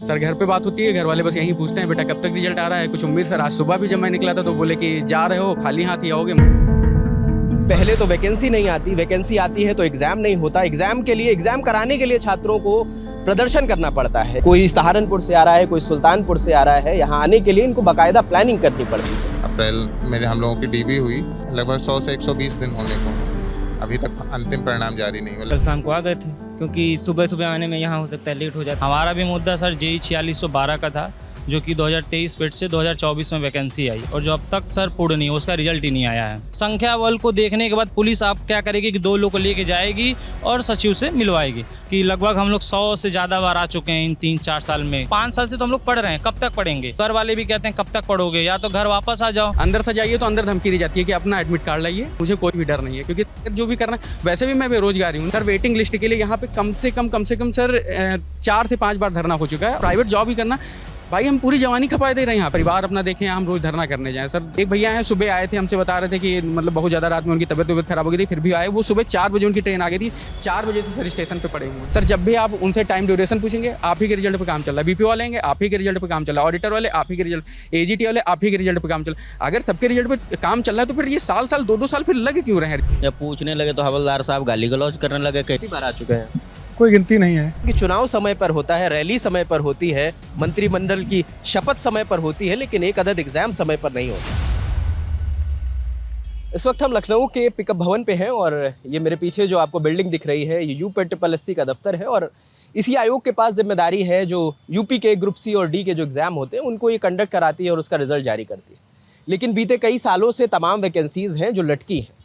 Sir घर पे बात होती है, घर वाले बस यही पूछते हैं बेटा कब तक रिजल्ट आ रहा है, कुछ उम्मीद। सर आज सुबह भी जब मैं निकला था तो बोले कि जा रहे हो, खाली हाथ ही आओगे। पहले तो वैकेंसी नहीं आती, वैकेंसी आती है तो एग्जाम नहीं होता। एग्जाम कराने के लिए छात्रों को प्रदर्शन करना पड़ता है। कोई सहारनपुर से आ रहा है, कोई सुल्तानपुर से आ रहा है। यहाँ आने के लिए इनको बाकायदा प्लानिंग करनी पड़ती है। अप्रैल में हम लोगों की डीबी हुई, लगभग 100 से 120 दिन होने को हैं। अभी तक अंतिम परिणाम जारी नहीं हुआ। कल शाम को आ गए थे क्योंकि सुबह सुबह आने में यहाँ हो सकता है लेट हो जाता। हमारा भी मुद्दा सर JEE 4612 का था, जो कि 2023 पेट से 2024 में वैकेंसी आई और जो अब तक सर पूर्ण नहीं, उसका रिजल्ट ही नहीं आया है। संख्या बल को देखने के बाद पुलिस आप क्या करेगी कि 2 लोग को लेके जाएगी और सचिव से मिलवाएगी कि लगभग हम लोग 100 से ज़्यादा बार आ चुके हैं इन 3-4 साल में। 5 साल से तो हम लोग पढ़ रहे हैं, कब तक पढ़ेंगे। घर वाले भी कहते हैं कब तक पढ़ोगे, या तो घर वापस आ जाओ। अंदर से जाइए तो अंदर धमकी दी जाती है कि अपना एडमिट कार्ड लाइए। मुझे कोई भी डर नहीं है क्योंकि जो भी करना, वैसे भी मैं बेरोजगारी हूँ सर। वेटिंग लिस्ट के लिए यहाँ पे कम से कम सर 4 से 5 बार धरना हो चुका है। प्राइवेट जॉब ही करना भाई, हम पूरी जवानी खपाए दे रहे हैं। यहाँ परिवार अपना देखें, हम रोज धरना करने जाएं। सर एक भैया हैं, सुबह आए थे, हमसे बता रहे थे कि मतलब बहुत ज़्यादा रात में उनकी तबीयत खराब हो गई थी, फिर भी आए। वो सुबह 4 बजे उनकी ट्रेन आ गई थी, 4 बजे से सर स्टेशन पे पड़े हुए हैं। सर जब भी आप उनसे टाइम ड्यूरेशन पूछेंगे, आप ही के रिजल्ट पे काम चल रहा है। BPO वाले हैं, आप ही के रिजल्ट पे काम चल रहा है। ऑडिटर वाले आप ही के रिजल्ट, AGT वाले आप ही के रिजल्ट पे काम चल रहा है। अगर सबके रिजल्ट पे काम चल रहा है तो फिर ये साल 2-2 साल फिर लगे क्यों रहे हैं। जब पूछने लगे तो हवलदार साहब गाली गलौज करने लगे। कितनी बार आ चुके हैं? कोई गिनती नहीं है कि चुनाव समय पर होता है, रैली समय पर होती है, मंत्रिमंडल की शपथ समय पर होती है, लेकिन एक अदद एग्जाम समय पर नहीं होता। इस वक्त हम लखनऊ के पिकअप भवन पे हैं और ये मेरे पीछे जो आपको बिल्डिंग दिख रही है, ये UPSSC का दफ्तर है और इसी आयोग के पास जिम्मेदारी है जो यूपी के ग्रुप C और D के जो एग्ज़ाम होते हैं उनको ये कंडक्ट कराती है और उसका रिजल्ट जारी करती है। लेकिन बीते कई सालों से तमाम वैकेंसीज़ हैं जो लटकी हैं।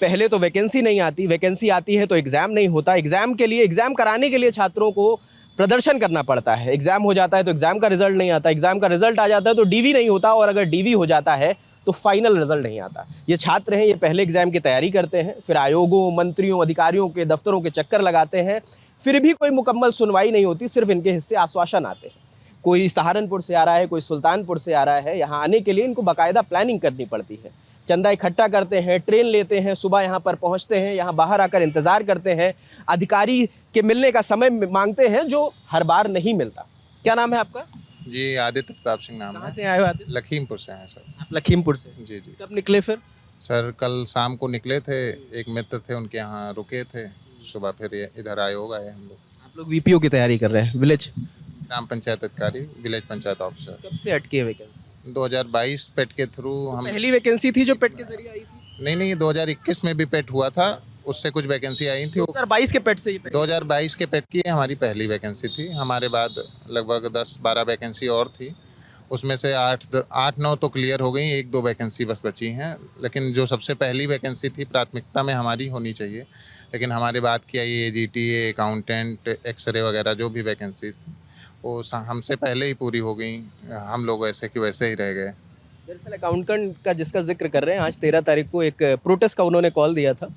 पहले तो वैकेंसी नहीं आती, वैकेंसी आती है तो एग्ज़ाम नहीं होता। एग्ज़ाम कराने के लिए छात्रों को प्रदर्शन करना पड़ता है। एग्ज़ाम हो जाता है तो एग्ज़ाम का रिजल्ट नहीं आता, एग्ज़ाम का रिजल्ट आ जाता है तो DV नहीं होता, और अगर DV हो जाता है तो फाइनल रिजल्ट नहीं आता। ये छात्र हैं, ये पहले एग्ज़ाम की तैयारी करते हैं, फिर आयोगों, मंत्रियों, अधिकारियों के दफ्तरों के चक्कर लगाते हैं, फिर भी कोई मुकम्मल सुनवाई नहीं होती, सिर्फ इनके हिस्से आश्वासन आते हैं। कोई सहारनपुर से आ रहा है, कोई सुल्तानपुर से आ रहा है। यहाँ आने के लिए इनको बाकायदा प्लानिंग करनी पड़ती है। चंदा इकट्ठा करते हैं, ट्रेन लेते हैं, सुबह यहाँ पर पहुँचते हैं, यहाँ बाहर आकर इंतज़ार करते हैं, अधिकारी के मिलने का समय मांगते हैं जो हर बार नहीं मिलता। क्या नाम है आपका? जी आदित्य प्रताप सिंह नाम कहाँ है। से आए हो आदित्य? लखीमपुर से हैं सर। आप लखीमपुर से? जी जी कब निकले फिर? सर कल शाम को निकले थे, एक मित्र थे उनके यहाँ रुके थे, सुबह फिर इधर आयोग आए हम लोग। आप लोग VPO की तैयारी कर रहे हैं, विलेज ग्राम पंचायत अधिकारी, विलेज पंचायत ऑफिसर। कब से अटकी है वैकेंसी? 2022 पेट के थ्रू हम पहली वैकेंसी थी जो पेट के जरिए आई थी? नहीं 2021 में भी पेट हुआ था, उससे कुछ वैकेंसी आई थी। 2022 के पेट से ही 2022 के पेट की हमारी पहली वैकेंसी थी। हमारे बाद लगभग 10-12 वैकेंसी और थी, उसमें से 8-9 तो क्लियर हो गई, 1-2 वैकेंसी बस बची हैं। लेकिन जो सबसे पहली वैकेंसी थी प्राथमिकता में हमारी होनी चाहिए, लेकिन हमारे बात की आई AGT, अकाउंटेंट, एक्सरे वगैरह जो भी वैकेंसीज थी वो हमसे पहले ही पूरी हो गई। हम लोग वैसे कि वैसे ही रह गए। दरअसल अकाउंटेंट का जिसका जिक्र कर रहे हैं, आज 13 तारीख को एक प्रोटेस्ट का उन्होंने कॉल दिया था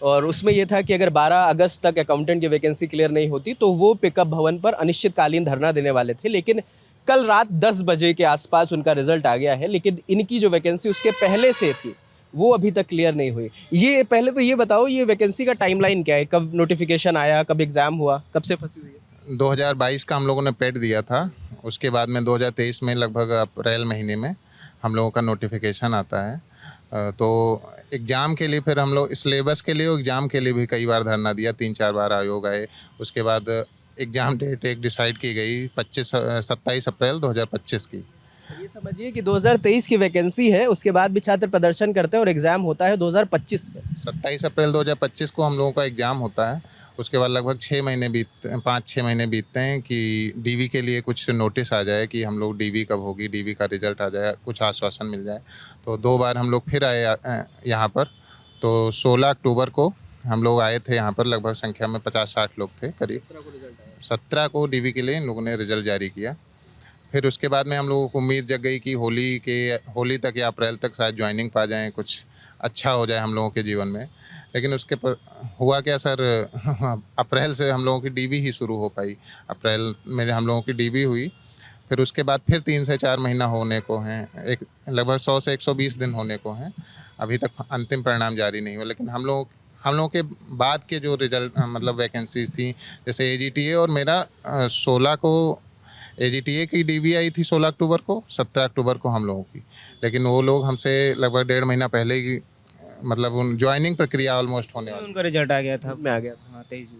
और उसमें यह था कि अगर 12 अगस्त तक अकाउंटेंट की वैकेंसी क्लियर नहीं होती तो वो पिकअप भवन पर अनिश्चितकालीन धरना देने वाले थे। लेकिन कल रात 10 बजे के आसपास उनका रिजल्ट आ गया है, लेकिन इनकी जो वैकेंसी उसके पहले से थी वो अभी तक क्लियर नहीं हुई। ये पहले तो ये बताओ, ये वैकेंसी का टाइमलाइन क्या है? कब नोटिफिकेशन आया, कब एग्ज़ाम हुआ, कब से फंसी हुई है? 2022 का हम लोगों ने पेट दिया था, उसके बाद में 2023 में लगभग अप्रैल महीने में हम लोगों का नोटिफिकेशन आता है। तो एग्ज़ाम के लिए फिर हम लोग सिलेबस के लिए और एग्ज़ाम के लिए भी कई बार धरना दिया, 3-4 बार आयोग आए। उसके बाद एग्ज़ाम डेट एक डिसाइड की गई 27 अप्रैल 2025 की। ये समझिए कि 2023 की वैकेंसी है, उसके बाद भी छात्र प्रदर्शन करते हैं और एग्ज़ाम होता है 2025 में। 27 अप्रैल 2025 को हम लोगों का एग्ज़ाम होता है। उसके बाद लगभग 5-6 महीने बीतते हैं कि DV के लिए कुछ नोटिस आ जाए कि हम लोग DV कब होगी, DV का रिज़ल्ट आ जाए, कुछ आश्वासन मिल जाए। तो 2 बार हम लोग फिर आए यहाँ पर। तो 16 अक्टूबर को हम लोग आए थे यहाँ पर, लगभग संख्या में 50-60 लोग थे करीब। 17 को DV के लिए इन लोगों ने रिज़ल्ट जारी किया। फिर उसके बाद में हम लोगों को उम्मीद जग गई कि होली तक या अप्रैल तक शायद ज्वाइनिंग पा जाएँ, कुछ अच्छा हो जाए हम लोगों के जीवन में। लेकिन उसके पर हुआ क्या सर, अप्रैल से हम लोगों की DV ही शुरू हो पाई। अप्रैल में हम लोगों की DV हुई, फिर उसके बाद फिर 3 से 4 महीना होने को हैं, एक लगभग 100 से 120 दिन होने को हैं। अभी तक अंतिम परिणाम जारी नहीं हुआ। लेकिन हम लोगों के बाद के जो रिजल्ट मतलब वैकेंसीज थी, जैसे AGTA और मेरा 16 को AGTA की DV आई थी 16 अक्टूबर को, 17 अक्टूबर को हम लोगों की, लेकिन वो लोग हमसे लगभग 1.5 महीना पहले ही मतलब उन ज्वाइनिंग प्रक्रिया ऑलमोस्ट होने वाली। उनका रिजल्ट आ गया था। में आ गया था। हाँ 23 जून।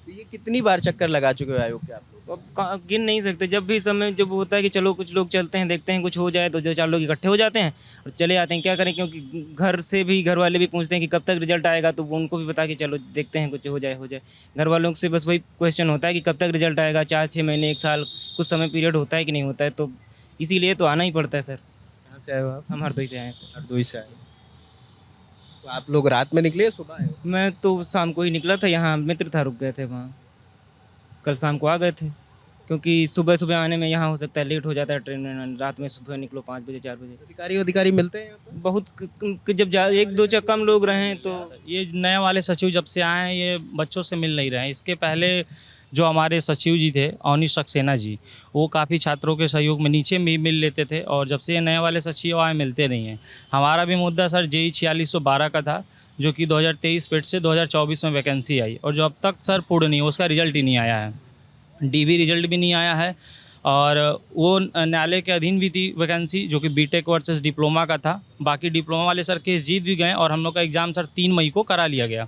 तो ये कितनी बार चक्कर लगा चुके हो आयोग के आप लोग? अब गिन नहीं सकते, जब भी समय जब होता है कि चलो कुछ लोग चलते हैं, देखते हैं कुछ हो जाए तो 2-4 लोग इकट्ठे हो जाते हैं और चले आते हैं। क्या करें, क्योंकि घर से भी घर वाले भी पूछते हैं कि कब तक रिजल्ट आएगा, तो वो उनको भी बता कि चलो देखते हैं कुछ हो जाए। घर वालों से बस वही क्वेश्चन होता है कि कब तक रिजल्ट आएगा, 4-6 महीने 1 साल कुछ समय पीरियड होता है कि नहीं होता है, तो इसीलिए तो आना ही पड़ता है सर। कहाँ से आए हो आप? हम हरदोई से आए हैं सर। हरदोई से आए। तो आप लोग रात में निकले या सुबह आए हो? मैं तो शाम को ही निकला था, यहाँ मित्र था, रुक गए थे वहाँ, कल शाम को आ गए थे, क्योंकि सुबह सुबह आने में यहाँ हो सकता है लेट हो जाता है ट्रेन में, रात में सुबह निकलो 5 बजे 4 बजे। अधिकारी मिलते हैं यहाँ पे? बहुत जब 1-2 कम लोग रहें तो ये नए वाले सचिव जब से आए हैं ये बच्चों से मिल नहीं रहे हैं। इसके पहले जो हमारे सचिव जी थे अवनी सक्सेना जी, वो काफ़ी छात्रों के सहयोग में नीचे भी मिल लेते थे, और जब से ये नए वाले सचिव आए मिलते नहीं हैं। हमारा भी मुद्दा सर JEE 4612 का था, जो कि 2023 पेट से 2024 में वैकेंसी आई, और जो अब तक सर पूर्ण नहीं, उसका रिजल्ट ही नहीं आया है। DV रिजल्ट भी नहीं आया है, और वो न्यायालय के अधीन भी थी वैकेंसी, जो कि BTech वर्सेस डिप्लोमा का था। बाकी डिप्लोमा वाले सर केस जीत भी गए, और हम लोग का एग्ज़ाम सर 3 मई को करा लिया गया,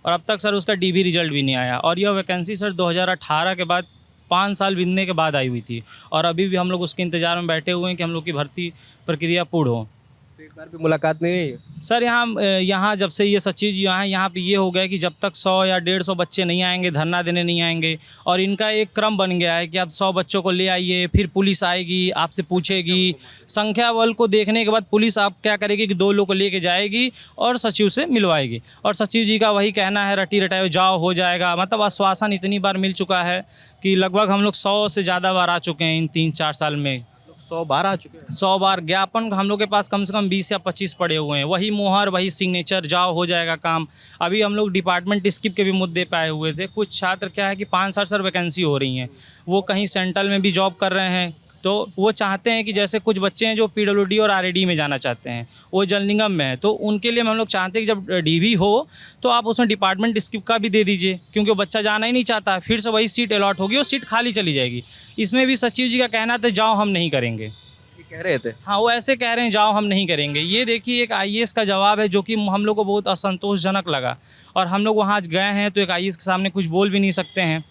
और अब तक सर उसका DV रिजल्ट भी नहीं आया। और यह वैकेंसी सर 2018 के बाद 5 साल बीतने के बाद आई हुई थी, और अभी भी हम लोग उसके इंतज़ार में बैठे हुए हैं कि हम लोग की भर्ती प्रक्रिया पूर्ण हो। तो एक बार भी मुलाकात नहीं हुई? सर यहाँ जब से ये सचिव जी आए यहाँ पे ये हो गया कि जब तक 100 या 150 बच्चे नहीं आएंगे, धरना देने नहीं आएंगे, और इनका एक क्रम बन गया है कि आप 100 बच्चों को ले आइए, फिर पुलिस आएगी, आपसे पूछेगी, संख्या बल को देखने के बाद पुलिस आप क्या करेगी कि 2 लोग को लेके जाएगी और सचिव से मिलवाएगी, और सचिव जी का वही कहना है रटी रटाए जाओ हो जाएगा। मतलब आश्वासन इतनी बार मिल चुका है कि लगभग हम लोग 100 से ज़्यादा बार आ चुके हैं इन 3-4 साल में। 100 बार आ चुके हैं? 100 बार ज्ञापन हम लोग के पास कम से कम 20 या 25 पड़े हुए हैं, वही मोहर वही सिग्नेचर, जाओ हो जाएगा काम। अभी हम लोग डिपार्टमेंट स्किप के भी मुद्दे पे आए हुए थे। कुछ छात्र क्या है कि 5 साल सर वैकेंसी हो रही हैं, वो कहीं सेंट्रल में भी जॉब कर रहे हैं, तो वो चाहते हैं कि जैसे कुछ बच्चे हैं जो PWD और RAD में जाना चाहते हैं, वो जल निगम में है, तो उनके लिए हम लोग चाहते हैं कि जब DV हो तो आप उसमें डिपार्टमेंट स्किप का भी दे दीजिए, क्योंकि वो बच्चा जाना ही नहीं चाहता, फिर से वही सीट अलॉट होगी, वो सीट खाली चली जाएगी। इसमें भी सचिव जी का कहना था जाओ हम नहीं करेंगे, कह रहे थे। हाँ वो ऐसे कह रहे हैं जाओ हम नहीं करेंगे। ये देखिए एक IAS का जवाब है, जो कि हम लोग को बहुत असंतोषजनक लगा, और हम लोग वहाँ गए हैं तो एक IAS के सामने कुछ बोल भी नहीं सकते हैं।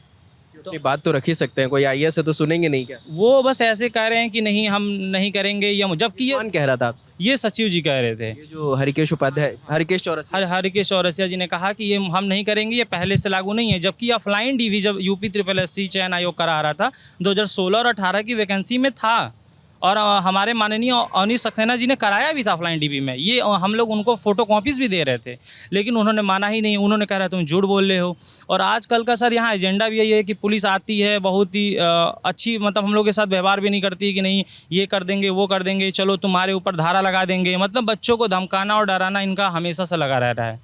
अपनी बात तो रख ही सकते हैं, कोई IAS है तो सुनेंगे नहीं क्या? वो बस ऐसे कह रहे हैं कि नहीं हम नहीं करेंगे, या जबकि कौन कह रहा था आपसे? ये सचिव जी कह रहे थे। ये जो हरिकेश उपाध्याय, हरिकेश चौरसिया। हरिकेश चौरसिया जी ने कहा कि ये हम नहीं करेंगे, ये पहले से लागू नहीं है, जबकि ऑफलाइन DV जब UP-SSC चयन आयोग करा रहा था 2016 और 18 की वैकेंसी में था, और हमारे माननीय अवनी सक्सेना जी ने कराया भी था ऑफलाइन DV में। ये हम लोग उनको फ़ोटो कॉपीज़ भी दे रहे थे, लेकिन उन्होंने माना ही नहीं। उन्होंने कहा तुम झूठ बोल रहे हो। और आजकल का सर यहाँ एजेंडा भी यही है कि पुलिस आती है बहुत ही अच्छी, मतलब हम लोग के साथ व्यवहार भी नहीं करती कि नहीं ये कर देंगे वो कर देंगे, चलो तुम्हारे ऊपर धारा लगा देंगे। मतलब बच्चों को धमकाना और डराना इनका हमेशा से लगा रहता है।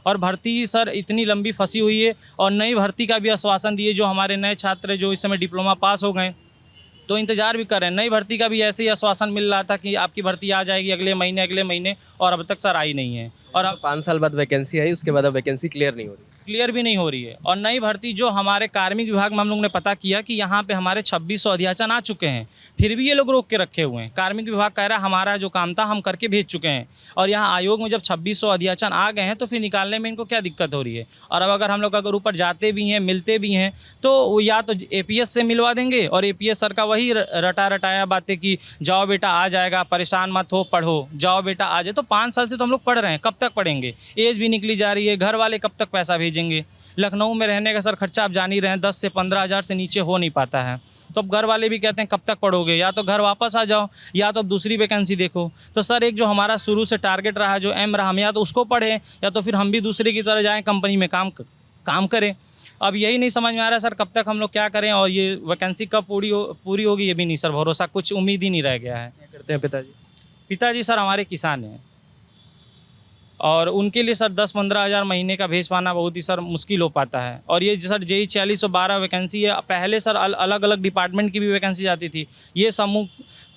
और भर्ती सर इतनी लंबी फंसी हुई है, और नई भर्ती का भी आश्वासन दिए। जो हमारे नए छात्र जो इस समय डिप्लोमा पास हो गए तो इंतज़ार भी कर रहे हैं, नई भर्ती का भी ऐसे ही आश्वासन मिल रहा था कि आपकी भर्ती आ जाएगी अगले महीने, और अब तक सर आई नहीं है। और अब 5 साल बाद वैकेंसी आई, उसके बाद अब वैकेंसी क्लियर नहीं हो रही। क्लियर भी नहीं हो रही है। और नई भर्ती जो हमारे कार्मिक विभाग में हम लोग ने पता किया कि यहाँ पे हमारे 2600 अध्याचन आ चुके हैं, फिर भी ये लोग रोक के रखे हुए हैं। कार्मिक विभाग कह रहा है हमारा जो काम था हम करके भेज चुके हैं, और यहाँ आयोग में जब 2600 अध्याचन आ गए हैं तो फिर निकालने में इनको क्या दिक्कत हो रही है। और अब अगर हम लोग अगर ऊपर जाते भी हैं, मिलते भी हैं, तो या तो APS से मिलवा देंगे, और APS सर का वही रटाया बातें कि जाओ बेटा आ जाएगा, परेशान मत हो, पढ़ो, जाओ बेटा आ जाए। तो 5 साल से तो हम लोग पढ़ रहे हैं, कब तक पढ़ेंगे? एज भी निकली जा रही है, घर वाले कब तक पैसा भेजेंगे? लखनऊ में रहने का सर खर्चा आप जान ही रहे हैं, 10 से 15 हज़ार से नीचे हो नहीं पाता है। तो अब घर वाले भी कहते हैं कब तक पढ़ोगे, या तो घर वापस आ जाओ, या तो अब दूसरी वैकेंसी देखो। तो सर एक जो हमारा शुरू से टारगेट रहा, जो एम रहा, हम या तो उसको पढ़ें, या तो फिर हम भी दूसरे की तरह जाएँ, कंपनी में काम करें। अब यही नहीं समझ में आ रहा है सर कब तक हम लोग क्या करें, और ये वैकेंसी कब पूरी होगी ये भी नहीं सर भरोसा, कुछ उम्मीद ही नहीं रह गया है। क्या करते हैं पिताजी? पिताजी सर हमारे किसान हैं, और उनके लिए सर 10-15 हज़ार महीने का भेज पाना बहुत ही सर मुश्किल हो पाता है। और ये सर JEE 4612 वैकेंसी है, पहले सर अलग अलग डिपार्टमेंट की भी वैकेंसी जाती थी। ये समूह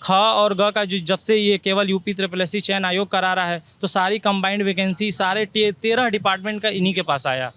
ख और ग का जो जब से ये केवल UP-SSC चयन आयोग करा रहा है, तो सारी कंबाइंड वैकेंसी सारे 13 डिपार्टमेंट का इन्हीं के पास आया।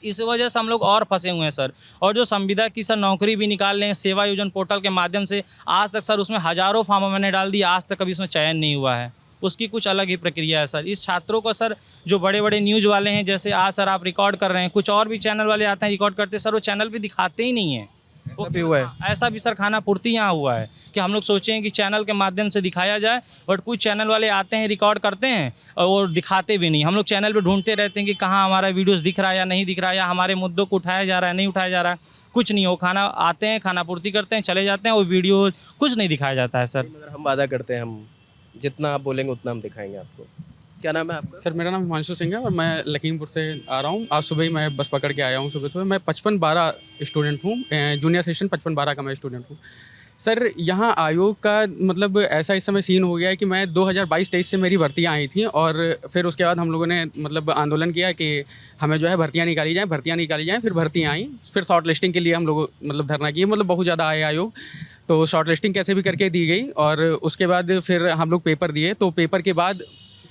इस वजह से हम लोग और फंसे हुए हैं सर। और जो संविदा की सर नौकरी भी निकाल रहे हैं सेवा योजना पोर्टल के माध्यम से, आज तक सर उसमें हज़ारों फॉर्म मैंने डाल दिया, आज तक कभी उसमें चयन नहीं हुआ है। उसकी कुछ अलग ही प्रक्रिया है सर। इस छात्रों को सर जो बड़े बड़े न्यूज़ वाले हैं, जैसे आज सर आप रिकॉर्ड कर रहे हैं, कुछ और भी चैनल वाले आते हैं रिकॉर्ड करते हैं सर, वो चैनल पे दिखाते ही नहीं है। ऐसा भी हुआ है। ऐसा भी सर खाना पूर्ति यहाँ हुआ है कि हम लोग सोचे हैं कि चैनल के माध्यम से दिखाया जाए, बट कुछ चैनल वाले आते हैं रिकॉर्ड करते हैं और वो दिखाते भी नहीं। हम लोग चैनल पे ढूंढते रहते हैं कि कहाँ हमारा वीडियोस दिख रहा है या नहीं दिख रहा है, या हमारे मुद्दों को उठाया जा रहा है नहीं उठाया जा रहा है, कुछ नहीं। वो खाना आते हैं, खाना पूर्ति करते हैं, चले जाते हैं, वो वीडियो कुछ नहीं दिखाया जाता है सर। मगर हम वादा करते हैं, हम जितना आप बोलेंगे उतना हम दिखाएंगे आपको। क्या नाम है आपका? सर मेरा नाम हिमांशु सिंह है और मैं लखीमपुर से आ रहा हूँ। आज सुबह ही मैं बस पकड़ के आया हूँ सुबह। मैं 55-12 स्टूडेंट हूँ, जूनियर सेशन 55-12 का मैं स्टूडेंट हूँ। सर यहाँ आयोग का मतलब ऐसा इस समय सीन हो गया है कि मैं 2022-23 से मेरी भर्तियाँ आई थी और फिर उसके बाद हम लोगों ने मतलब आंदोलन किया कि हमें जो है भर्तियाँ निकाली जाएँ। फिर भर्तियाँ आई, फिर शॉर्ट लिस्टिंग के लिए हम लोग मतलब धरना किए, मतलब बहुत ज़्यादा आए आयोग। तो शॉर्ट लिस्टिंग कैसे भी करके दी गई और उसके बाद फिर हम लोग पेपर दिए। तो पेपर के बाद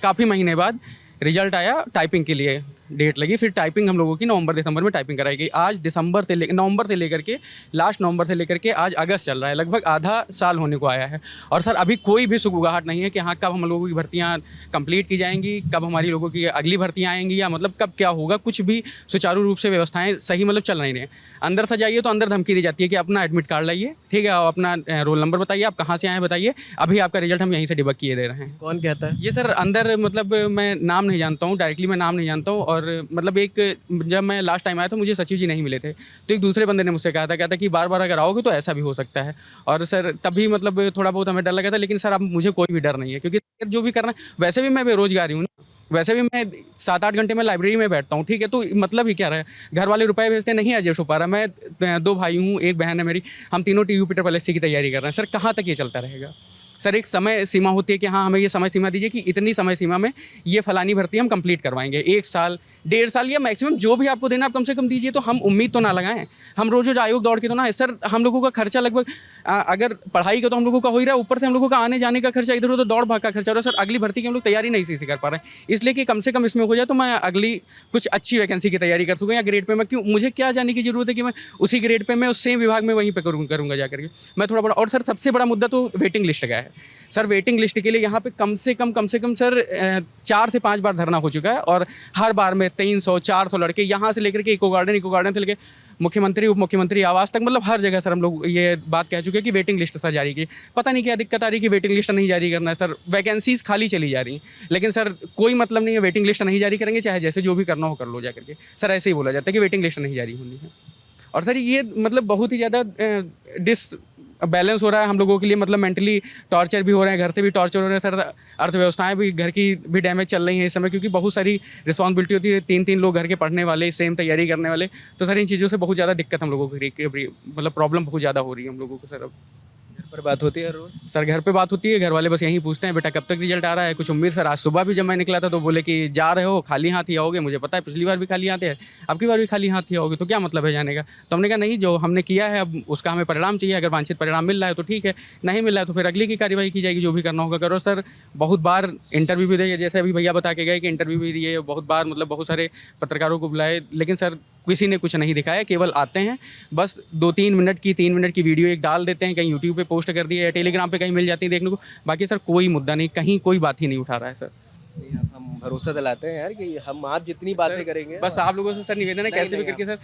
काफ़ी महीने बाद रिजल्ट आया, टाइपिंग के लिए डेट लगी। फिर टाइपिंग हम लोगों की नवंबर-दिसंबर में टाइपिंग कराई गई। आज नवंबर से लेकर के लास्ट नवंबर से लेकर के आज अगस्त चल रहा है, लगभग आधा साल होने को आया है। और सर अभी कोई भी सुगबुगाहट नहीं है कि हाँ कब हम लोगों की भर्तियाँ कंप्लीट की जाएंगी, कब हमारी लोगों की अगली भर्तियाँ आएंगी, या मतलब कब क्या होगा, कुछ भी सुचारू रूप से व्यवस्थाएँ सही मतलब चल नहीं रही। अंदर से जाइए तो अंदर धमकी दी जाती है कि अपना एडमिट कार्ड लाइए, ठीक है, और अपना रोल नंबर बताइए, आप कहाँ से आए बताइए, अभी आपका रिजल्ट हम यहीं से डिबक किए दे रहे हैं। कौन कहता है ये सर अंदर मतलब मैं नाम नहीं जानता हूँ, डायरेक्टली मैं नाम नहीं जानता हूँ। और मतलब एक जब मैं लास्ट टाइम आया था मुझे सचिव जी नहीं मिले थे, तो एक दूसरे बंदे ने मुझसे कहा था कि बार अगर आओगे तो ऐसा भी हो सकता है। और सर तभी मतलब थोड़ा बहुत हमें डर लगा था, लेकिन सर अब मुझे कोई भी डर नहीं है, क्योंकि जो भी करना है, वैसे भी मैं बेरोजगारी हूँ, वैसे भी मैं 7-8 घंटे में लाइब्रेरी में बैठता हूँ, ठीक है, तो मतलब ही क्या रहा है, घर वाले रुपए भेजते नहीं एडजस्ट हो पा रहा। मैं 2 भाई हूँ, एक बहन है मेरी, हम तीनों यूपीपीएससी की तैयारी कर रहे हैं। सर कहाँ तक ये चलता रहेगा? सर एक समय सीमा होती है कि हाँ हमें ये समय सीमा दीजिए कि इतनी समय सीमा में ये फलानी भर्ती हम कंप्लीट करवाएंगे, 1 साल 1.5 साल या मैक्सिमम जो भी आपको देना आप कम से कम दीजिए। तो हम उम्मीद तो ना लगाएं, हम रोज आयोग दौड़ के तो ना। सर हम लोगों का खर्चा लगभग अगर पढ़ाई का तो हम लोगों का हो ही रहा है, ऊपर से हम लोगों का आने जाने का खर्चा, इधर उधर दौड़ भाग का खर्चा हो रहा है। सर अगली भर्ती की हम लोग तैयारी नहीं सही से कर पा रहे हैं, इसलिए कि कम से कम इसमें हो जाए तो मैं अगली कुछ अच्छी वैकेंसी की तैयारी कर सकूँ, या ग्रेड पे मैं क्यों, मुझे क्या जाने की जरूरत है कि मैं उसी ग्रेड पे मैं उस सेम विभाग में वहीं पर करूँगा जा करके मैं थोड़ा बड़ा। और सर सबसे बड़ा मुद्दा तो वेटिंग लिस्ट का है। सर वेटिंग लिस्ट के लिए यहाँ पे कम से कम सर 4 से 5 बार धरना हो चुका है, और हर बार में 300-400 लड़के यहाँ से लेकर के इको गार्डन से लेकर मुख्यमंत्री उप मुख्यमंत्री आवास तक, मतलब हर जगह सर हम लोग ये बात कह चुके हैं कि वेटिंग लिस्ट सर जारी की। पता नहीं क्या दिक्कत आ रही है कि वेटिंग लिस्ट नहीं जारी करना है। सर वैकेंसीज खाली चली जा रही हैं, लेकिन सर कोई मतलब नहीं है, वेटिंग लिस्ट नहीं जारी करेंगे, चाहे जैसे जो भी करना हो कर लो जा करके। सर ऐसे ही बोला जाता है कि वेटिंग लिस्ट नहीं जारी होनी है। और सर ये मतलब बहुत ही ज़्यादा बैलेंस हो रहा है हम लोगों के लिए, मतलब मेंटली टॉर्चर भी हो रहे हैं, घर से भी टॉर्चर हो रहे हैं सर। अर्थव्यवस्थाएं भी घर की भी डैमेज चल रही हैं इस समय, क्योंकि बहुत सारी रिस्पॉन्सिबिलिटी होती है, 3-3 लोग घर के पढ़ने वाले, सेम तैयारी करने वाले। तो सर इन चीज़ों से बहुत ज़्यादा दिक्कत हम लोगों को मतलब प्रॉब्लम बहुत ज़्यादा हो रही है हम लोगों को। सर अब पर बात होती है रोज? सर घर पे बात होती है, घर वाले बस यही पूछते हैं बेटा कब तक रिजल्ट आ रहा है, कुछ उम्मीद। सर आज सुबह भी जब मैं निकला था तो बोले कि जा रहे हो खाली हाथ ही आओगे, मुझे पता है पिछली बार भी खाली हाथ है, अब की बार भी खाली हाथ ही आओगे, तो क्या मतलब है जाने का। तो हमने कहा नहीं, जो हमने किया है अब उसका हमें परिणाम चाहिए, अगर वांछित परिणाम मिल रहा है तो ठीक है, नहीं मिल रहा है तो फिर अगली की कार्रवाई की जाएगी, जो भी करना होगा करो। सर बहुत बार इंटरव्यू भी दिए, जैसे अभी भैया बता के गए कि इंटरव्यू भी दिए, बहुत बार मतलब बहुत सारे पत्रकारों को बुलाए, लेकिन सर किसी ने कुछ नहीं दिखाया। केवल आते हैं बस 3 मिनट की वीडियो एक डाल देते हैं, कहीं यूट्यूब पे पोस्ट कर दिए या टेलीग्राम पे कहीं मिल जाती है देखने को, बाकी सर कोई मुद्दा नहीं, कहीं कोई बात ही नहीं उठा रहा है। सर हम भरोसा दिलाते हैं यार कि हम आप जितनी बातें करेंगे, बस आप लोगों से सर निवेदन है कैसे भी करके सर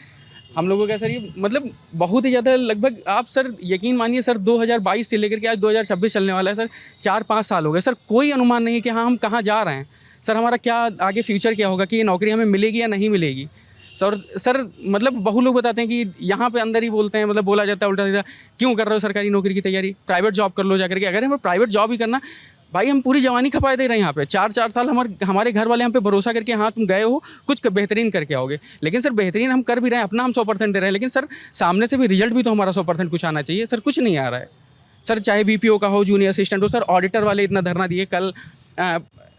हम लोगों का सर ये मतलब बहुत ही ज़्यादा, लगभग आप सर यकीन मानिए सर 2022 से लेकर के आज 2026 चलने वाला है सर, 4-5 साल हो गए सर, कोई अनुमान नहीं है कि हाँ हम कहाँ जा रहे हैं, सर हमारा क्या आगे फ्यूचर क्या होगा, कि ये नौकरी हमें मिलेगी या नहीं मिलेगी। सर मतलब बहुत लोग बताते हैं कि यहाँ पे अंदर ही बोलते हैं, मतलब बोला जाता है उल्टा सीधा, क्यों कर रहे हो सरकारी नौकरी की तैयारी, प्राइवेट जॉब कर लो जाकर के। अगर हमें प्राइवेट जॉब ही करना, भाई हम पूरी जवानी खपाए दे रहे हैं यहाँ पे, 4-4 साल हमारे घर वाले हम पे भरोसा करके हाँ तुम गए हो कुछ बेहतरीन करके आओगे, लेकिन सर बेहतरीन हम कर भी रहे हैं, अपना हम 100% दे रहे हैं, लेकिन सर सामने से भी रिजल्ट भी तो हमारा 100% कुछ आना चाहिए। सर कुछ नहीं आ रहा है। सर चाहे BPO का हो, जूनियर असिस्टेंट हो, सर ऑडिटर वाले इतना धरना दिए। कल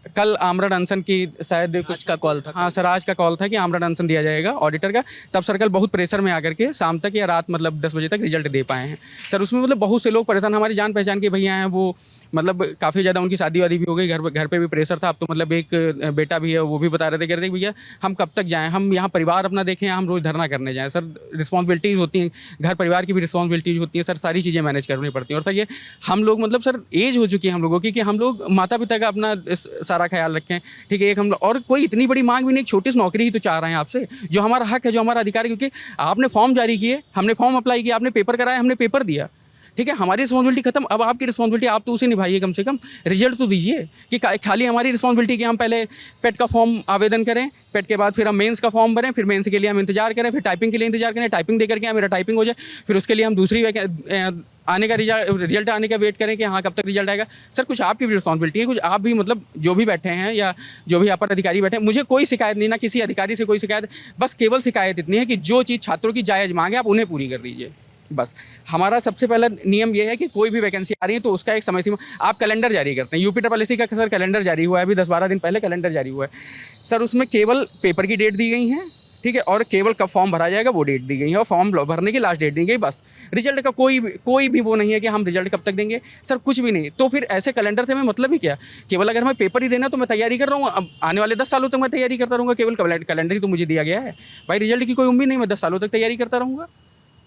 कल आमरण अनशन की शायद कुछ का कॉल था। हाँ सर, आज का कॉल था कि आमरण अनशन दिया जाएगा ऑडिटर का। तब सर कल बहुत प्रेशर में आकर के शाम तक या रात मतलब 10 बजे तक रिजल्ट दे पाए हैं सर। उसमें मतलब बहुत से लोग परेशान, हमारी जान पहचान के भैया हैं, वो मतलब काफ़ी ज़्यादा उनकी शादी वादी भी हो गई, घर पे भी प्रेशर था। अब तो मतलब एक बेटा भी है, वो भी बता रहे थे, कह रहे थे भैया हम कब तक जाएँ, हम यहाँ परिवार अपना देखें, हम रोज़ धरना करने जाएँ। सर रिस्पॉन्सिबिलिटीज़ होती हैं, घर परिवार की भी रिस्पॉन्सिबिलिटीज़ होती है सर, सारी चीज़ें मैनेज करनी पड़ती हैं। और सर ये हम लोग मतलब सर एज हो चुकी है हम लोगों की कि हम लोग माता पिता का अपना सारा ख्याल रखें, ठीक है। एक हम लोग और कोई इतनी बड़ी मांग भी नहीं, छोटी सी नौकरी ही तो चाह रहे हैं आपसे, जो हमारा हक है, जो हमारा अधिकार है। क्योंकि आपने फॉर्म जारी किए, हमने फॉर्म अप्लाई किया, आपने पेपर कराया, हमने पेपर दिया, ठीक है। हमारी रिस्पॉन्सिबिलिटी खत्म, अब आपकी रिस्पॉन्सिबिलिटी आप तो उसे निभाइए, कम से कम रिजल्ट तो दीजिए। कि खाली हमारी रिस्पॉन्सिबिलिटी कि हम पहले पेट का फॉर्म आवेदन करें, पेट के बाद फिर हम मेंस का फॉर्म भरें, फिर मेंस के लिए हम इंतजार करें, फिर टाइपिंग के लिए इंतजार करें, टाइपिंग दे करके मेरा टाइपिंग हो जाए, फिर उसके लिए हम दूसरी आने का रिजल्ट आने का वेट करें कि हाँ कब तक रिजल्ट आएगा। सर कुछ आपकी भी रिस्पॉन्सिबिलिटी है, कुछ आप भी मतलब जो भी बैठे हैं या जो भी अपर अधिकारी बैठे हैं, मुझे कोई शिकायत नहीं, ना किसी अधिकारी से कोई शिकायत, बस केवल शिकायत इतनी है कि जो चीज़ छात्रों की जायज़ मांग है आप उन्हें पूरी कर दीजिए। बस हमारा सबसे पहला नियम ये है कि कोई भी वैकेंसी आ रही है तो उसका एक समय सीमा, आप कैलेंडर जारी करते हैं। यूपीएससी का सर कैलेंडर जारी हुआ है, अभी 10-12 दिन पहले कैलेंडर जारी हुआ है सर। उसमें केवल पेपर की डेट दी गई है, ठीक है, और केवल कब फॉर्म भरा जाएगा वो डेट दी गई है, और फॉर्म भरने की लास्ट डेट दी गई। बस रिजल्ट का कोई भी वो नहीं है कि हम रिजल्ट कब तक देंगे सर, कुछ भी नहीं। तो फिर ऐसे कैलेंडर से मैं मतलब ही क्या, केवल अगर हमें पेपर ही देना तो मैं तैयारी कर रहा हूँ, अब आने वाले 10 सालों तक मैं तैयारी करता रहूँगा, केवल कैलेंडर ही तो मुझे दिया गया है भाई। रिजल्ट की कोई उम्मीद नहीं, मैं 10 सालों तक तैयारी करता रहूँगा,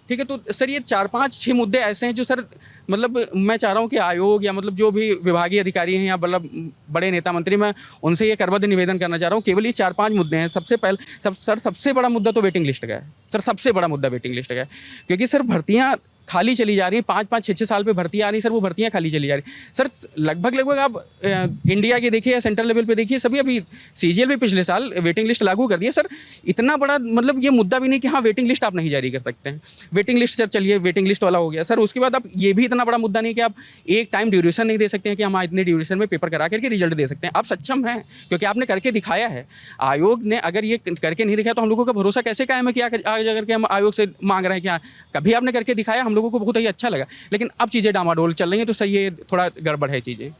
ठीक है। तो सर ये 4-5-6 मुद्दे ऐसे हैं जो सर मतलब मैं चाह रहा हूँ कि आयोग या मतलब जो भी विभागीय अधिकारी हैं या मतलब बड़े नेता मंत्री, मैं उनसे ये करबद्ध निवेदन करना चाह रहा हूँ। केवल ये 4-5 मुद्दे हैं। सर सबसे बड़ा मुद्दा तो वेटिंग लिस्ट का है सर, सबसे बड़ा मुद्दा वेटिंग लिस्ट का है। क्योंकि सर भर्तियाँ खाली चली जा रही हैं, 5-5, 6-6 साल पे भर्तियाँ आ रही सर, वो भर्तियाँ खाली चली जा रही सर। लगभग आप इंडिया के देखिए या सेंट्रल लेवल पे देखिए, सभी अभी सीजीएल भी पिछले साल वेटिंग लिस्ट लागू कर दिया सर। इतना बड़ा मतलब ये मुद्दा भी नहीं कि हाँ वेटिंग लिस्ट आप नहीं जारी कर सकते हैं। वेटिंग लिस्ट सर चलिए, वेटिंग लिस्ट वाला हो गया सर। उसके बाद आप ये भी इतना बड़ा मुद्दा नहीं कि आप एक टाइम ड्यूरेशन नहीं दे सकते हैं कि हम इतने ड्यूरेशन में पेपर करा करके रिजल्ट दे सकते हैं। आप सक्षम हैं क्योंकि आपने करके दिखाया है। आयोग ने अगर ये करके नहीं दिखाया तो हम लोगों का भरोसा कैसे कायम है कि आज अगर के हम आयोग से मांग रहे हैं कि हाँ कभी आपने करके दिखाया, हम लोगों को बहुत ही अच्छा लगा। लेकिन अब चीज़ें डामाडोल चल रही हैं तो सर ये थोड़ा गड़बड़ है चीज़ें।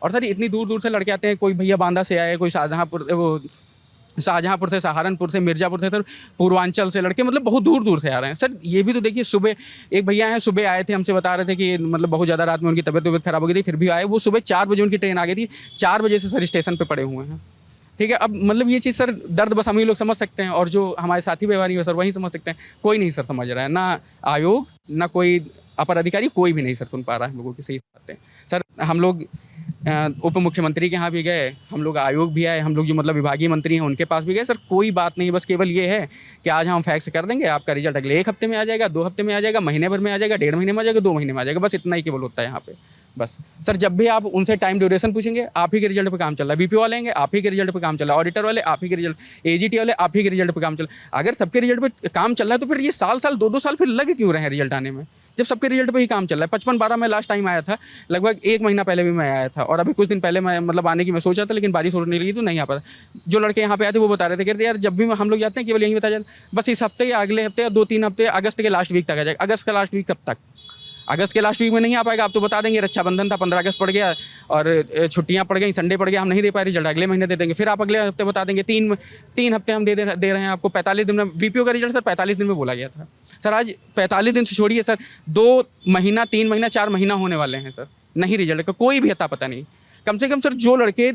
और सर इतनी दूर दूर से लड़के आते हैं, कोई भैया बांदा से आए, कोई शाहजहाँपुर से, सहारनपुर से, मिर्ज़ापुर से, सर पूर्वांचल से लड़के मतलब बहुत दूर दूर से आ रहे हैं सर। ये भी तो देखिए, सुबह एक भैया हैं, सुबह आए थे, हमसे बता रहे थे कि मतलब बहुत ज़्यादा रात में उनकी तबीयत खराब हो गई थी, फिर भी आए। वो सुबह 4 बजे उनकी ट्रेन आ गई थी, 4 बजे से सर स्टेशन पर पड़े हुए हैं, ठीक है। अब मतलब ये चीज़ सर दर्द बस हम ही लोग समझ सकते हैं और जो हमारे साथी व्यवहारी हो सर वही समझ सकते हैं। कोई नहीं सर समझ रहा है, ना आयोग ना कोई अपर अधिकारी, कोई भी नहीं सर सुन पा रहा है हम लोगों की सही बातें सर। हम लोग उप मुख्यमंत्री के यहाँ भी गए, हम लोग आयोग भी आए, हम लोग जो मतलब विभागीय मंत्री हैं उनके पास भी गए सर, कोई बात नहीं। बस केवल ये है कि आज हम फैक्स कर देंगे, आपका रिजल्ट अगले 1 हफ्ते में आ जाएगा, 2 हफ्ते में आ जाएगा, महीने भर में आ जाएगा, 1.5 महीने में आ जाएगा, 2 महीने में आ जाएगा, बस इतना ही केवल होता है यहाँ पे। बस सर जब भी आप उनसे टाइम ड्यूरेशन पूछेंगे, आप ही के रिजल्ट पे काम चल रहा है। बीपीओ वाले हैं, आप ही के रिजल्ट पे काम चल रहा है। ऑडिटर वाले आप ही के रिजल्ट, एजीटी वाले आप ही के रिजल्ट पे काम चल रहा है। अगर सबके रिजल्ट पे काम चल रहा है तो फिर ये साल 2-2 साल फिर लगे क्यों रहे हैं रिजल्ट आने में, जब सबके रिजल्ट पे ही काम चल रहा है। 55-12 में लास्ट टाइम आया था, लगभग 1 महीना पहले भी मैं आया था, और अभी कुछ दिन पहले मैं मतलब आने की मैं सोचा था, लेकिन बारिश होने लगी तो नहीं आ पाता। जो लड़के यहाँ पे आए थे वो बता रहे थे, कहते यार जब भी हम लोग जाते हैं केवल यही बताया जाता है, बस इस हफ्ते या अगले हफ्ते या 2-3 हफ्ते, अगस्त के लास्ट वीक तक आ जाएगा। अगस्त का लास्ट वीक कब तक? अगस्त के लास्ट वीक में नहीं आ पाएगा। आप तो बता देंगे रक्षाबंधन था, 15 अगस्त पड़ गया और छुट्टियां पड़ गई, संडे पड़ गया, हम नहीं दे पाए रिजल्ट, अगले महीने दे देंगे। फिर आप अगले हफ्ते बता देंगे 3 हफ्ते हम दे रहे हैं आपको, 45 दिन में। बीपीओ का रिजल्ट सर 45 दिन में बोला गया था सर, आज 45 दिन से छोड़िए सर, 2 महीना, 3 महीना, 4 महीना होने वाले हैं सर, नहीं रिजल्ट का कोई भी अता पता नहीं। कम से कम सर जो लड़के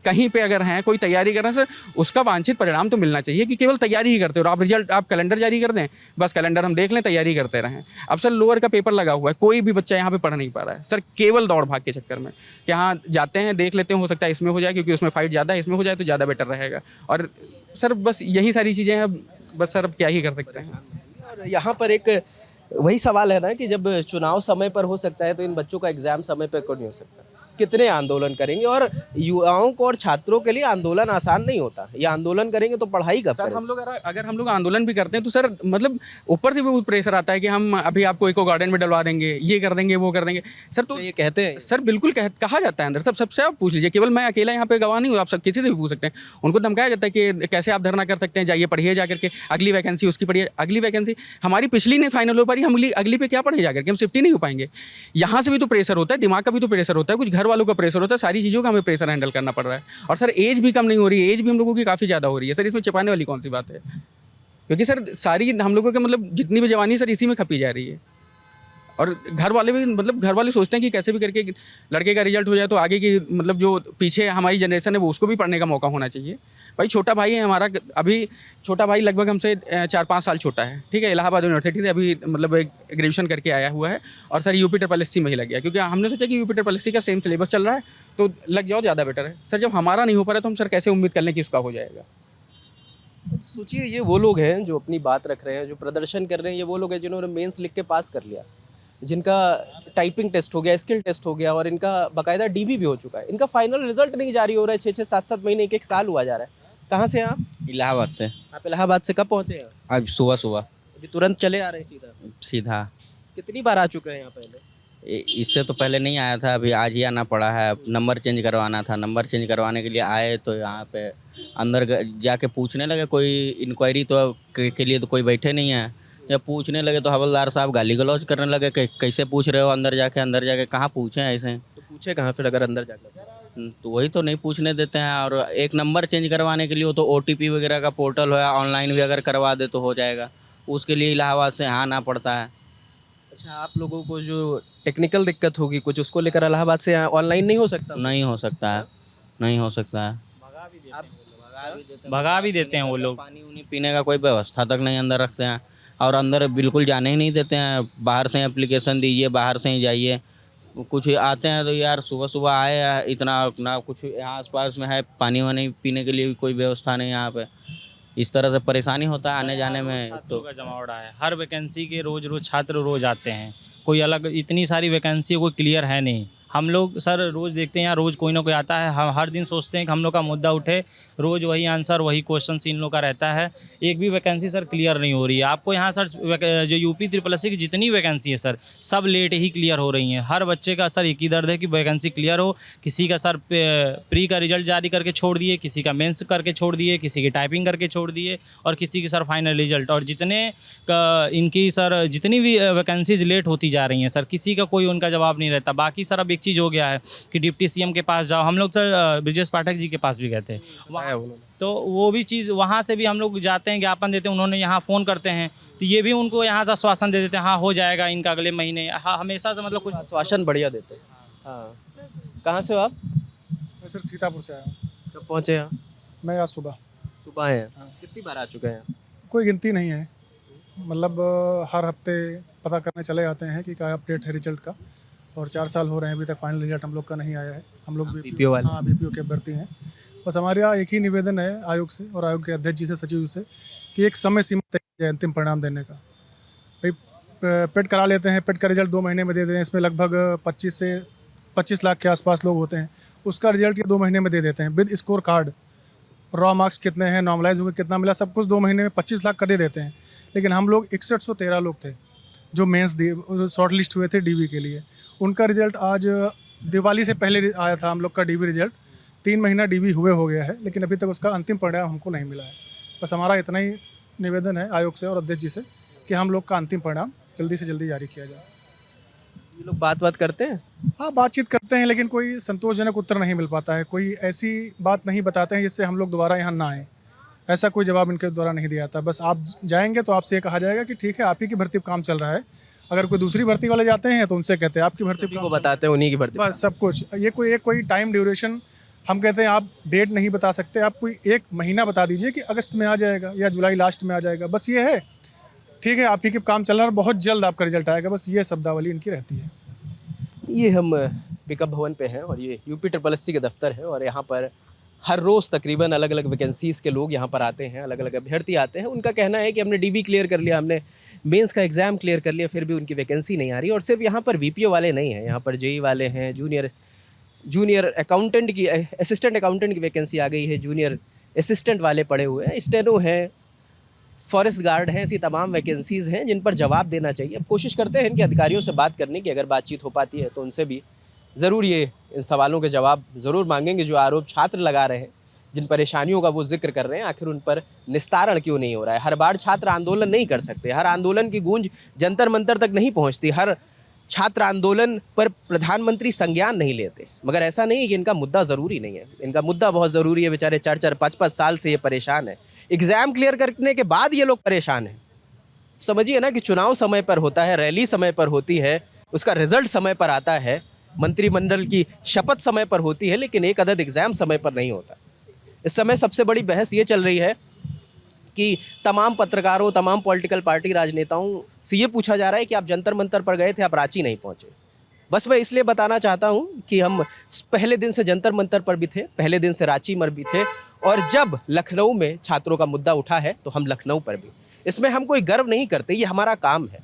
कहीं पे अगर हैं, कोई तैयारी कर रहे हैं सर, उसका वांछित परिणाम तो मिलना चाहिए कि केवल तैयारी ही करते हो। आप रिजल्ट, आप कैलेंडर जारी कर दें, बस कैलेंडर हम देख लें, तैयारी करते रहें। अब सर लोअर का पेपर लगा हुआ है, कोई भी बच्चा यहाँ पे पढ़ नहीं पा रहा है सर, केवल दौड़ भाग के चक्कर में कि हाँ जाते हैं, देख लेते हैं, हो सकता है इसमें हो जाए क्योंकि उसमें फाइट ज़्यादा है, इसमें हो जाए तो ज़्यादा बेटर रहेगा। और सर बस यही सारी चीज़ें हैं, बस सर अब क्या ही कर सकते हैं। और यहाँ पर एक वही सवाल है ना कि जब चुनाव समय पर हो सकता है तो इन बच्चों का एग्जाम समय पर क्यों नहीं हो सकता? कितने आंदोलन करेंगे? और युवाओं को और छात्रों के लिए आंदोलन आसान नहीं होता। ये आंदोलन करेंगे तो पढ़ाई कब सर करेंगे? हम लोग अगर हम लोग आंदोलन भी करते हैं तो सर मतलब ऊपर से भी प्रेशर आता है कि हम अभी आपको इको गार्डन में डलवा देंगे, ये कर देंगे, वो कर देंगे सर। तो ये कहते हैं सर बिल्कुल कहा जाता है अंदर, सबसे आप पूछ लीजिए, केवल मैं अकेला यहाँ पे गवाह नहीं हूँ, आप सब किसी से भी पूछ सकते हैं। उनको धमकाया जाता है कि कैसे आप धरना कर सकते हैं, जाइए पढ़िए जा करके, अगली वैकेंसी उसकी पढ़िए। अगली वैकेंसी हमारी पिछली नहीं फाइनल हो पा रही, हम अगली पे क्या पढ़े जा करके, हम शिफ्ट ही नहीं हो पाएंगे। यहाँ से भी तो प्रेशर होता है, दिमाग का भी तो प्रेशर होता है, कुछ घर वालों का प्रेशर होता है, सारी चीज़ों का हमें प्रेशर हैंडल करना पड़ रहा है। और सर एज भी कम नहीं हो रही है, एज भी हम लोगों की काफ़ी ज़्यादा हो रही है सर, इसमें छिपाने वाली कौन सी बात है? क्योंकि सर सारी हम लोगों के मतलब जितनी भी जवानी सर इसी में खपी जा रही है। और घर वाले भी मतलब घर वाले सोचते हैं कि कैसे भी करके लड़के का रिजल्ट हो जाए तो आगे की मतलब जो पीछे हमारी जनरेशन है वो उसको भी पढ़ने का मौका होना चाहिए। भाई छोटा भाई है हमारा, अभी छोटा भाई लगभग हमसे 4-5 साल छोटा है, ठीक है। इलाहाबाद यूनिवर्सिटी से अभी मतलब ग्रेजुएशन करके आया हुआ है और सर यूपी SSC में ही लग गया, क्योंकि हमने सोचा कि यूपी SSC का सेम सिलेबस चल रहा है तो लग जाओ, ज़्यादा बेटर है। सर जब हमारा नहीं हो पा रहा तो हम सर कैसे उम्मीद कर लें कि उसका हो जाएगा? सोचिए ये वो लोग हैं जो अपनी बात रख रहे हैं, जो प्रदर्शन कर रहे हैं, ये वो लोग हैं जिन्होंने मेंस लिख के पास कर लिया, जिनका टाइपिंग टेस्ट हो गया, स्किल टेस्ट हो गया और इनका बाकायदा डीबी भी हो चुका है। इनका फाइनल रिजल्ट नहीं जारी हो रहा है, 6-6, 7-7 महीने, 1-1 साल हुआ जा रहा है। कहाँ से हैं आप? इलाहाबाद से। आप इलाहाबाद से कब पहुँचे हैं? अब सुबह सुबह अभी तुरंत चले आ रहे हैं सीधा? सीधा। कितनी बार आ चुके हैं यहाँ पहले? इससे तो पहले नहीं आया था, अभी आज ही आना पड़ा है। नंबर चेंज करवाना था, नंबर चेंज करवाने के लिए आए तो यहाँ पे अंदर जाके पूछने लगे, कोई इंक्वायरी तो के लिए तो कोई बैठे नहीं है। जब पूछने लगे तो हवलदार साहब गाली गलौज करने लगे कि कैसे पूछ रहे हो, अंदर जाके कहाँ पूछें ऐसे। तो पूछे कहाँ फिर अगर अंदर जाकर? तो वही तो नहीं पूछने देते हैं। और एक नंबर चेंज करवाने के लिए वो तो OTP वगैरह का पोर्टल है, ऑनलाइन भी अगर करवा दे तो हो जाएगा, उसके लिए इलाहाबाद से यहाँ आना पड़ता है। अच्छा, आप लोगों को जो टेक्निकल दिक्कत होगी कुछ, उसको लेकर इलाहाबाद से ऑनलाइन नहीं हो सकता? नहीं हो सकता है, नहीं हो सकता है। भगा भी देते हैं वो लोग। पानी उनी पीने का कोई व्यवस्था तक नहीं अंदर रखते हैं और अंदर बिल्कुल जाने ही नहीं देते हैं। बाहर से एप्लीकेशन दीजिए, बाहर से ही जाइए। कुछ आते हैं तो यार सुबह सुबह आए, इतना ना कुछ यहाँ आसपास में है, पानी वानी पीने के लिए भी कोई व्यवस्था नहीं यहाँ पे। इस तरह से परेशानी होता है आने जाने में। छात्रों का जमावड़ा है, हर वैकेंसी के रोज छात्र रोज आते हैं, कोई अलग इतनी सारी वैकेंसी कोई क्लियर है नहीं। हम लोग सर रोज़ देखते हैं यहाँ, रोज़ कोई ना कोई आता है, हम हर दिन सोचते हैं कि हम लोग का मुद्दा उठे, रोज़ वही आंसर वही क्वेश्चन इन लोग का रहता है। एक भी वैकेंसी सर क्लियर नहीं हो रही है। आपको यहाँ सर जो यूपी SSC की जितनी वैकेंसी है सर सब लेट ही क्लियर हो रही हैं। हर बच्चे का सर एक ही दर्द है कि वैकेंसी क्लियर हो। किसी का सर प्री का रिजल्ट जारी करके छोड़ दिए, किसी का मेंस करके छोड़ दिए, किसी की टाइपिंग करके छोड़ दिए और किसी की सर फाइनल रिजल्ट। और जितने इनकी सर जितनी भी वैकेंसीज लेट होती जा रही हैं सर, किसी का कोई उनका जवाब नहीं रहता। बाकी सर अब एक चीज़ हो गया है कि डिप्टी CM के पास जाओ, हम लोग सर ब्रजेश पाठक जी के पास भी गए थे वहाँ, तो वो भी चीज़ वहाँ से भी हम लोग जाते हैं, ज्ञापन देते हैं, उन्होंने यहाँ फ़ोन करते हैं तो ये भी उनको यहाँ से आश्वासन दे देते हैं, हाँ हो जाएगा इनका अगले महीने। हाँ हमेशा से मतलब कुछ आश्वासन बढ़िया देते हैं। हाँ, कहाँ से हो आप? मैं सर सीतापुर से आया हूँ। कब पहुँचे यहाँ? मैं आज सुबह। सुबह हैं? कितनी बार आ चुके हैं? कोई गिनती नहीं है, मतलब हर हफ्ते पता करने चले जाते हैं कि क्या अपडेट है रिजल्ट का। और 4 साल हो रहे हैं, अभी तक फाइनल रिजल्ट हम लोग का नहीं आया है। हम लोग BPO वाले? हाँ, BPO के अभ्यर्थी हैं। बस हमारे यहाँ एक ही निवेदन है आयोग से और आयोग के अध्यक्ष जी से, सचिव से, कि एक समय सीमा तय की जाए अंतिम परिणाम देने का। भाई पेट करा लेते हैं, पेट का रिजल्ट 2 महीने में दे देते हैं, इसमें लगभग 25 से 25 लाख के आसपास लोग होते हैं। उसका रिजल्ट ये 2 महीने में दे देते हैं with score card, raw marks कितने हैं, नॉर्मलाइज हुए कितना मिला, सब कुछ 2 महीने में 25 लाख का दे देते हैं। लेकिन हम लोग 6113 लोग थे जो मेंस शॉर्ट लिस्ट हुए थे DV के लिए। उनका रिजल्ट आज दिवाली से पहले आया था हम लोग का DV रिजल्ट। 3 महीना DV हुए हो गया है, लेकिन अभी तक उसका अंतिम परिणाम हमको नहीं मिला है। बस हमारा इतना ही निवेदन है आयोग से और अध्यक्ष जी से कि हम लोग का अंतिम परिणाम जल्दी से जल्दी जारी किया जाए। ये लोग बात करते हैं? हाँ, बातचीत करते हैं, लेकिन कोई संतोषजनक उत्तर नहीं मिल पाता है। कोई ऐसी बात नहीं बताते हैं जिससे हम लोग दोबारा यहाँ ना आएँ। ऐसा कोई जवाब इनके द्वारा नहीं दिया जाता। बस आप जाएंगे तो आपसे ये कहा जाएगा कि ठीक है आप ही की भर्ती पर काम चल रहा है। अगर कोई दूसरी भर्ती वाले जाते हैं तो उनसे कहते हैं आपकी भर्ती को बताते हैं उन्हीं की भर्ती। बस सब कुछ। ये कोई टाइम ड्यूरेशन हम कहते हैं आप डेट नहीं बता सकते, आप कोई एक महीना बता दीजिए कि अगस्त में आ जाएगा या जुलाई लास्ट में आ जाएगा, बस ये है। ठीक है, आप ही के काम चल रहा है, बहुत जल्द आपका रिजल्ट आएगा, बस ये शब्दावली इनकी रहती है। ये हम पिकअप भवन पे हैं और ये यूपी SSC का दफ्तर है और यहाँ पर हर रोज़ तकरीबन अलग अलग वैकेंसीज़ के लोग यहाँ पर आते हैं, अलग अलग अभ्यर्थी आते हैं। उनका कहना है कि हमने DB क्लियर कर लिया, हमने मेंस का एग्ज़ाम क्लियर कर लिया, फिर भी उनकी वैकेंसी नहीं आ रही। और सिर्फ यहाँ पर VPO वाले नहीं हैं, यहाँ पर JE वाले हैं, जूनियर अकाउंटेंट की, असिस्टेंट अकाउंटेंट की वैकेंसी आ गई है, जूनियर असिस्टेंट वाले पड़े हुए हैं, स्टेनो हैं, फॉरेस्ट गार्ड हैं। ऐसी तमाम वैकेंसीज़ हैं जिन पर जवाब देना चाहिए। अब कोशिश करते हैं इनके अधिकारियों से बात करने की, अगर बातचीत हो पाती है तो उनसे भी ज़रूर ये इन सवालों के जवाब ज़रूर मांगेंगे जो आरोप छात्र लगा रहे हैं, जिन परेशानियों का वो जिक्र कर रहे हैं। आखिर उन पर निस्तारण क्यों नहीं हो रहा है? हर बार छात्र आंदोलन नहीं कर सकते, हर आंदोलन की गूंज जंतर मंतर तक नहीं पहुंचती, हर छात्र आंदोलन पर प्रधानमंत्री संज्ञान नहीं लेते। मगर ऐसा नहीं है कि इनका मुद्दा ज़रूरी नहीं है, इनका मुद्दा बहुत ज़रूरी है। बेचारे 4-4, 5-5 साल से ये परेशान है। एग्ज़ाम क्लियर करने के बाद ये लोग परेशान हैं। समझिए ना कि चुनाव समय पर होता है, रैली समय पर होती है, उसका रिजल्ट समय पर आता है, मंत्रिमंडल की शपथ समय पर होती है, लेकिन एक अदद एग्ज़ाम समय पर नहीं होता। इस समय सबसे बड़ी बहस ये चल रही है कि तमाम पत्रकारों, तमाम पॉलिटिकल पार्टी राजनेताओं से ये पूछा जा रहा है कि आप जंतर मंतर पर गए थे, आप रांची नहीं पहुँचे। बस मैं इसलिए बताना चाहता हूँ कि हम पहले दिन से जंतर मंतर पर भी थे, पहले दिन से रांची में भी थे, और जब लखनऊ में छात्रों का मुद्दा उठा है तो हम लखनऊ पर भी। इसमें हम कोई गर्व नहीं करते, ये हमारा काम है।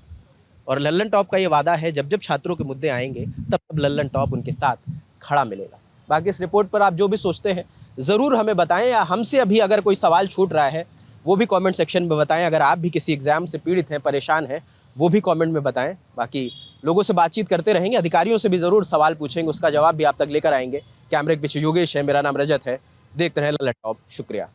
और लल्लन टॉप का ये वादा है, जब जब छात्रों के मुद्दे आएंगे तब लल्लन टॉप उनके साथ खड़ा मिलेगा। बाकी इस रिपोर्ट पर आप जो भी सोचते हैं ज़रूर हमें बताएं, या हमसे अभी अगर कोई सवाल छूट रहा है वो भी कमेंट सेक्शन में बताएं। अगर आप भी किसी एग्ज़ाम से पीड़ित हैं, परेशान हैं, वो भी कमेंट में बताएं। बाकी लोगों से बातचीत करते रहेंगे, अधिकारियों से भी ज़रूर सवाल पूछेंगे, उसका जवाब भी आप तक लेकर आएंगे। कैमरे के पीछे योगेश है, मेरा नाम रजत है। देखते रहें लल्लन टॉप। शुक्रिया।